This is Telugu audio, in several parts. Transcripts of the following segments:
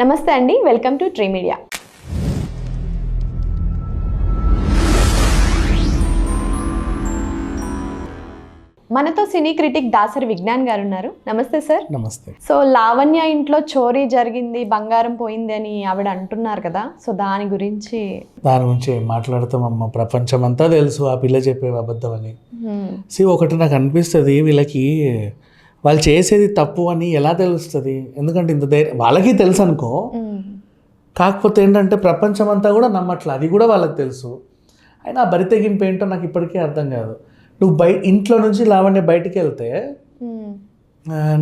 నమస్తే అండి, వెల్కమ్ టు ట్రీ మీడియా. మనతో సినీ క్రిటిక్ దాసరి విజ్ఞాన్ గారు ఉన్నారు. నమస్తే సార్. నమస్తే. సో లావణ్య ఇంట్లో చోరీ జరిగింది, బంగారం పోయింది అని ఆవిడ అంటున్నారు కదా, సో దాని గురించి మాట్లాడతామమ్మ. ప్రపంచం అంతా తెలుసు ఆ పిల్ల చెప్పే అబద్ధం అని. ఒకటి నాకు అనిపిస్తుంది, వీళ్ళకి వాళ్ళు చేసేది తప్పు అని ఎలా తెలుస్తుంది? ఎందుకంటే ఇంత ధైర్యం వాళ్ళకి తెలుసు అనుకో, కాకపోతే ఏంటంటే ప్రపంచం అంతా కూడా నమ్మట్లే, అది కూడా వాళ్ళకి తెలుసు. అయినా ఆ బరి తెగింపు ఏంటో నాకు ఇప్పటికీ అర్థం కాదు. నువ్వు ఇంట్లో నుంచి లావణ్య బయటికి వెళ్తే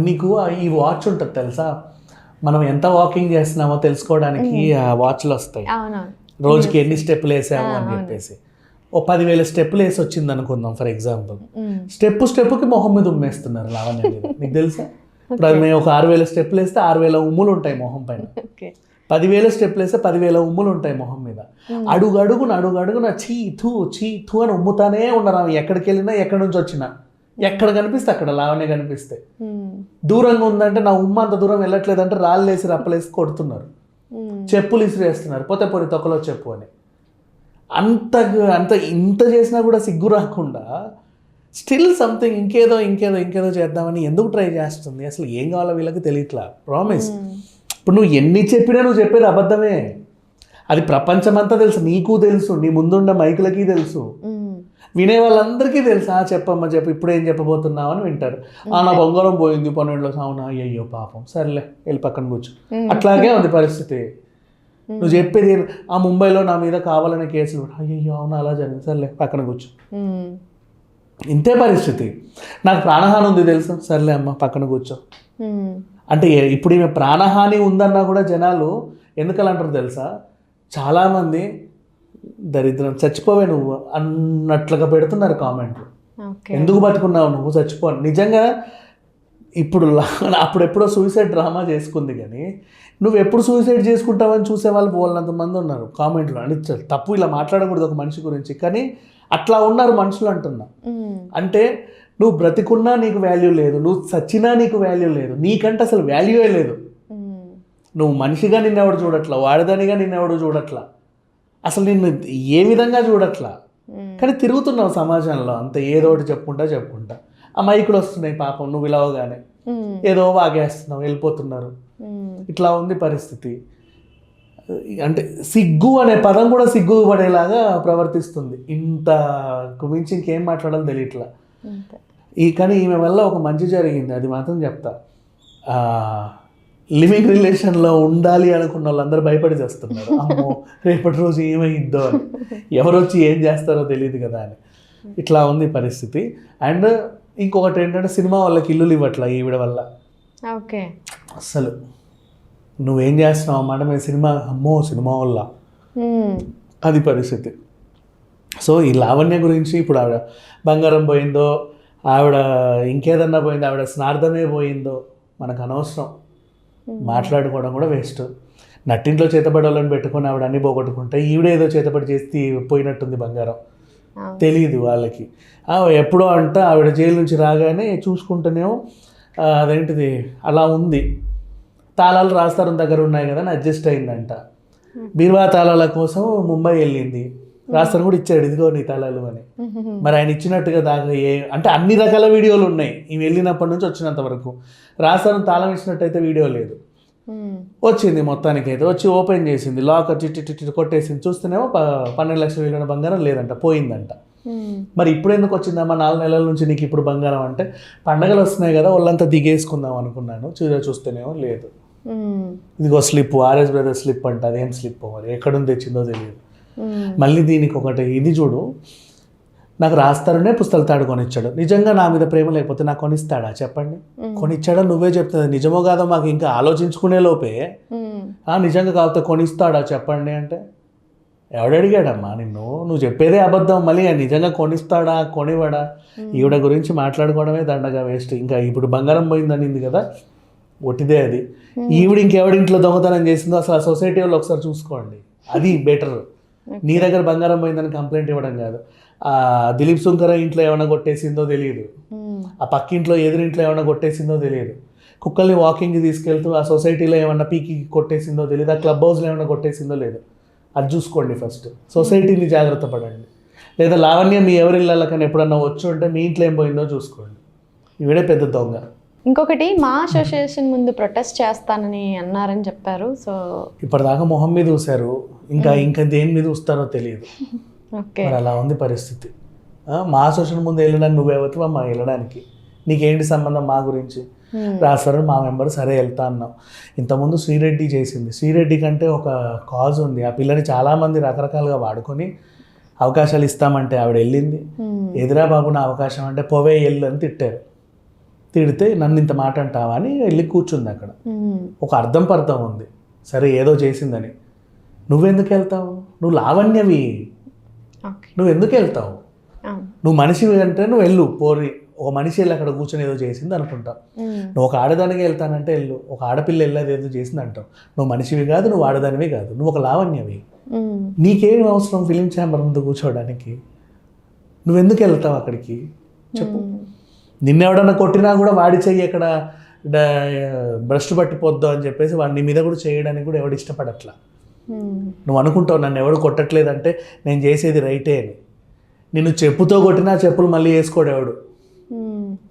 నీకు ఈ వాచ్ ఉంటుంది తెలుసా, మనం ఎంత వాకింగ్ చేస్తున్నామో తెలుసుకోవడానికి ఆ వాచ్లు వస్తాయి, రోజుకి ఎన్ని స్టెప్పులు వేసాము అని చెప్పేసి. ఓ 10,000 స్టెప్పులు వేసి వచ్చింది అనుకుందాం ఫర్ ఎగ్జాంపుల్. స్టెప్పుకి మొహం మీద ఉమ్మేస్తున్నారు లావణ్య మీద. నీకు తెలుసా? ఇప్పుడు మేము ఒక 6,000 స్టెప్పులు వేస్తే 6,000 ఉమ్ములు ఉంటాయి మొహం పైన. 10,000 స్టెప్పులు వేస్తే 10,000 ఉమ్ములు ఉంటాయి మొహం మీద. అడుగడుగున చీ థూ అని ఉమ్ముతానే ఉన్నారు. ఆమె ఎక్కడికి వెళ్ళినా, ఎక్కడి నుంచి వచ్చినా, ఎక్కడ కనిపిస్తే అక్కడ లావణ్య కనిపిస్తే. దూరంగా ఉందంటే నా ఉమ్మ అంత దూరం వెళ్ళట్లేదంటే రాళ్ళు వేసి రప్పలేసి కొడుతున్నారు, చెప్పులు ఇసిరేస్తున్నారు, పోతే పొరి తొక్కలో చెప్పు అని. అంత ఇంత చేసినా కూడా సిగ్గు రాకుండా స్టిల్ సంథింగ్ ఇంకేదో చేద్దామని ఎందుకు ట్రై చేస్తుంది? అసలు ఏం కావాలో వీళ్ళకి తెలియట్లా. ప్రామిస్, ఇప్పుడు నువ్వు ఎన్ని చెప్పినా నువ్వు చెప్పేది అబద్ధమే. అది ప్రపంచమంతా తెలుసు, నీకు తెలుసు, నీ ముందున్న మైకులకి తెలుసు, వినే వాళ్ళందరికీ తెలుసు. చెప్పమ్మా చెప్పు, ఇప్పుడు ఏం చెప్పబోతున్నావు అని వింటారు. నా బంగారం పోయింది 12 అవునా, అయ్యో పాపం, సర్లే వెళ్ళి పక్కన కూర్చో. అట్లాగే ఉంది పరిస్థితి. నువ్వు చెప్పేది ఆ ముంబైలో నా మీద కావాలనే కేసులు, అయ్యో అవునా అలా జరిగింది, సర్లే పక్కన కూర్చో. ఇంతే పరిస్థితి. నాకు ప్రాణహాని ఉంది తెలుసు, సర్లే అమ్మ పక్కన కూర్చో. అంటే ఇప్పుడు ఈమె ప్రాణహాని ఉందన్నా కూడా జనాలు ఎందుకలా అంటారు తెలుసా? చాలామంది దరిద్రం, చచ్చిపోవే నువ్వు అన్నట్లుగా పెడుతున్నారు కామెంట్లు. ఎందుకు బతుకున్నావు నువ్వు, చచ్చిపో. నిజంగా ఇప్పుడు అప్పుడెప్పుడో సూసైడ్ డ్రామా చేసుకుంది, కానీ నువ్వు ఎప్పుడు సూసైడ్ చేసుకుంటావని చూసే వాళ్ళు పోలంత మంది ఉన్నారు కామెంట్లో. అని తప్పు, ఇలా మాట్లాడకూడదు ఒక మనిషి గురించి, కానీ అట్లా ఉన్నారు మనుషులు అంటున్నా. అంటే నువ్వు బ్రతికున్నా నీకు వాల్యూ లేదు, నువ్వు చచ్చినా నీకు వాల్యూ లేదు, నీకంటే అసలు వాల్యూయే లేదు. నువ్వు మనిషిగా నిన్నెవడు చూడట్లా, వాడిదానిగా నిన్నెవడు చూడట్లా, అసలు నిన్ను ఏ విధంగా చూడట్లా. కానీ తిరుగుతున్నావు సమాజంలో అంత ఏదో ఒకటి చెప్పుకుంటా. ఆ మైకులు వస్తున్నాయి పాపం, నువ్వు విలవగానే ఏదో వాగేస్తున్నావు, వెళ్ళిపోతున్నారు. ఇట్లా ఉంది పరిస్థితి. అంటే సిగ్గు అనే పదం కూడా సిగ్గు పడేలాగా ప్రవర్తిస్తుంది. ఇంతకు మించి ఇంకేం మాట్లాడాలో తెలియట్లా. కానీ ఈమె వల్ల ఒక మంచి జరిగింది, అది మాత్రం చెప్తా. లివింగ్ రిలేషన్లో ఉండాలి అనుకున్న వాళ్ళందరూ భయపడి చేస్తున్నారు. అమ్మో రేపటి రోజు ఏమైద్దో అని, ఎవరు వచ్చి ఏం చేస్తారో తెలియదు కదా అని. ఇట్లా ఉంది పరిస్థితి. అండ్ ఇంకొకటి ఏంటంటే, సినిమా వాళ్ళకి ఇల్లులు ఇవ్వట్లా ఈవిడ వల్ల. ఓకే, అసలు నువ్వేం చేస్తున్నావు అన్నమాట మేము సినిమా వల్ల, అది పరిస్థితి. సో ఈ లావణ్య గురించి ఇప్పుడు ఆవిడ బంగారం పోయిందో, ఆవిడ ఇంకేదన్నా పోయిందో, ఆవిడ స్నార్థమే పోయిందో మనకు అనవసరం. మాట్లాడుకోవడం కూడా వేస్ట్. నట్టింట్లో చేతబడి వాళ్ళని పెట్టుకొని ఆవిడ అన్ని పోగొట్టుకుంటే, ఈవిడ ఏదో చేతబడి చేసి పోయినట్టుంది బంగారం. తెలియదు వాళ్ళకి. ఎప్పుడో అంట ఆవిడ జైలు నుంచి రాగానే చూసుకుంటేనేమో అదేంటిది అలా ఉంది, తాళాలు రాస్తారు దగ్గర ఉన్నాయి కదా అని అడ్జస్ట్ అయిందంట. బీరువా తాళాల కోసం ముంబై వెళ్ళింది, రాస్తారు కూడా ఇచ్చాడు, ఇదిగో నీ తాళాలు అని. మరి ఆయన ఇచ్చినట్టుగా అంటే అన్ని రకాల వీడియోలు ఉన్నాయి ఇవి వెళ్ళినప్పటి నుంచి వచ్చినంత వరకు. రాస్తారు తాళం ఇచ్చినట్టయితే వీడియో లేదు. వచ్చింది మొత్తానికి అయితే, వచ్చి ఓపెన్ చేసింది, లాక్ చిట్టి కొట్టేసింది. చూస్తేనేమో 12 లక్షల విలువైన బంగారం లేదంట, పోయిందంట. మరి ఇప్పుడు ఎందుకు వచ్చిందమ్మా 4 నెలల నుంచి నీకు ఇప్పుడు బంగారం అంటే? పండగలు వస్తున్నాయి కదా, వాళ్ళంతా దిగేసుకుందాం అనుకున్నాను, చూస్తేనేమో లేదు. ఇదిగో స్లిప్, ఆర్ఎస్ బ్రదర్స్ స్లిప్ అంట, అదేం స్లిప్ మరి ఎక్కడుంది తెచ్చిందో తెలియదు. మళ్ళీ దీనికి ఒకటి ఇది చూడు, నాకు రాస్తారనే పుస్తకాలు తాడు కొనిచ్చాడు. నిజంగా నా మీద ప్రేమ లేకపోతే నాకు కొనిస్తాడా చెప్పండి? కొనిచ్చాడా? నువ్వే చెప్తుంది నిజమో కాదో మాకు ఇంకా ఆలోచించుకునే లోపే నిజంగా కాకపోతే కొనిస్తాడా చెప్పండి అంటే, ఎవడడిగాడమ్మా నిన్ను? నువ్వు చెప్పేదే అబద్ధం, మళ్ళీ నిజంగా కొనిస్తాడా కొనివాడా? ఈవిడ గురించి మాట్లాడుకోవడమే దండగా వేస్ట్. ఇంకా ఇప్పుడు బంగారం పోయిందనింది కదా, ఒట్టిదే అది. ఈవిడ ఇంకెవడింట్లో దొంగతనం చేసిందో అసలు ఆ సొసైటీ వాళ్ళు ఒకసారి చూసుకోండి, అది బెటర్. నీ దగ్గర బంగారం పోయిందని కంప్లైంట్ ఇవ్వడం కాదు. దిలీప్ సుంకర ఇంట్లో ఏమైనా కొట్టేసిందో తెలియదు, ఆ పక్కింట్లో ఎదురింట్లో ఏమైనా కొట్టేసిందో తెలియదు. కుక్కల్ని వాకింగ్కి తీసుకెళ్తూ ఆ సొసైటీలో ఏమన్నా పీకి కొట్టేసిందో తెలియదు, ఆ క్లబ్ హౌస్లో ఏమన్నా కొట్టేసిందో లేదు, అది చూసుకోండి ఫస్ట్. సొసైటీని జాగ్రత్త పడండి. లేదా లావణ్య మీ ఎవరి ఇళ్ళకన్నా ఎప్పుడన్నా వచ్చి ఉంటే మీ ఇంట్లో ఏం పోయిందో చూసుకోండి. ఈవిడే పెద్ద దొంగ. ఇంకొకటి మా అసోసియేషన్ ముందు ప్రొటెస్ట్ చేస్తానని అన్నారని చెప్పారు. సో ఇప్పటిదాకా మొహం మీద చూశారు, ఇంకా దేని మీద చూస్తారో తెలియదు. ఓకే, మరి అలా ఉంది పరిస్థితి. మా అసోసియేషన్ ముందు వెళ్ళడానికి నువ్వెవరు మా వెళ్ళడానికి, నీకేంటి సంబంధం మా గురించి? రాస్తారు మా మెంబర్, సరే వెళ్తా అన్నాం. ఇంతకుముందు శ్రీరెడ్డి చేసింది. శ్రీరెడ్డి కంటే ఒక కాజ్ ఉంది. ఆ పిల్లని చాలామంది రకరకాలుగా వాడుకొని అవకాశాలు ఇస్తామంటే ఆవిడ వెళ్ళింది. ఎదురా బాబు నా అవకాశం అంటే పోవే వెళ్ళు అని తిట్టారు. తిడితే నన్ను ఇంత మాట అంటావా అని వెళ్ళి కూర్చుంది అక్కడ. ఒక అర్థం పర్థం ఉంది, సరే ఏదో చేసిందని. నువ్వెందుకు వెళ్తావు? నువ్వు లావణ్యవి, నువ్వు ఎందుకు వెళ్తావు? నువ్వు మనిషివి అంటే నువ్వు వెళ్ళు, పోరి. ఒక మనిషి వెళ్ళి అక్కడ కూర్చొని ఏదో చేసింది అనుకుంటావు. నువ్వు ఒక ఆడదానికి వెళ్తానంటే వెళ్ళు, ఒక ఆడపిల్ల వెళ్ళేది ఏదో చేసింది అంటావు. నువ్వు మనిషివి కాదు, నువ్వు ఆడదానివి కాదు, నువ్వు ఒక లావణ్యవి. నీకేం అవసరం ఫిలిం ఛాంబర్ ముందు కూర్చోవడానికి? నువ్వెందుకు వెళ్తావు అక్కడికి చెప్పు? నిన్నెవడన్నా కొట్టినా కూడా వాడి చెయ్యి ఎక్కడ భ్రష్టు పట్టిపోద్దాం అని చెప్పేసి వాడిని నీ మీద కూడా చేయడానికి కూడా ఎవడు ఇష్టపడట్లా. నువ్వు అనుకుంటావు నన్ను ఎవడు కొట్టట్లేదంటే నేను చేసేది రైటే అని. నిన్ను చెప్పుతో కొట్టినా చెప్పులు మళ్ళీ వేసుకోడు ఎవడు,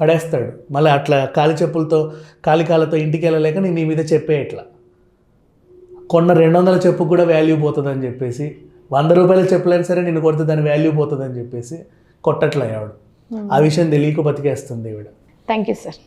పడేస్తాడు. మళ్ళీ అట్లా కాలితో ఇంటికి వెళ్ళలేక నేను నీ మీద చెప్పే ఇట్లా కొన్న 200 చెప్పు కూడా వాల్యూ పోతుందని చెప్పేసి, 100 రూపాయల చెప్పులైనా సరే నేను కొడితే దాని వాల్యూ పోతుందని చెప్పేసి కొట్టట్లే ఎవడు. ఆ విషయం తెలియక బతికేస్తుంది ఈవిడ. Thank you sir.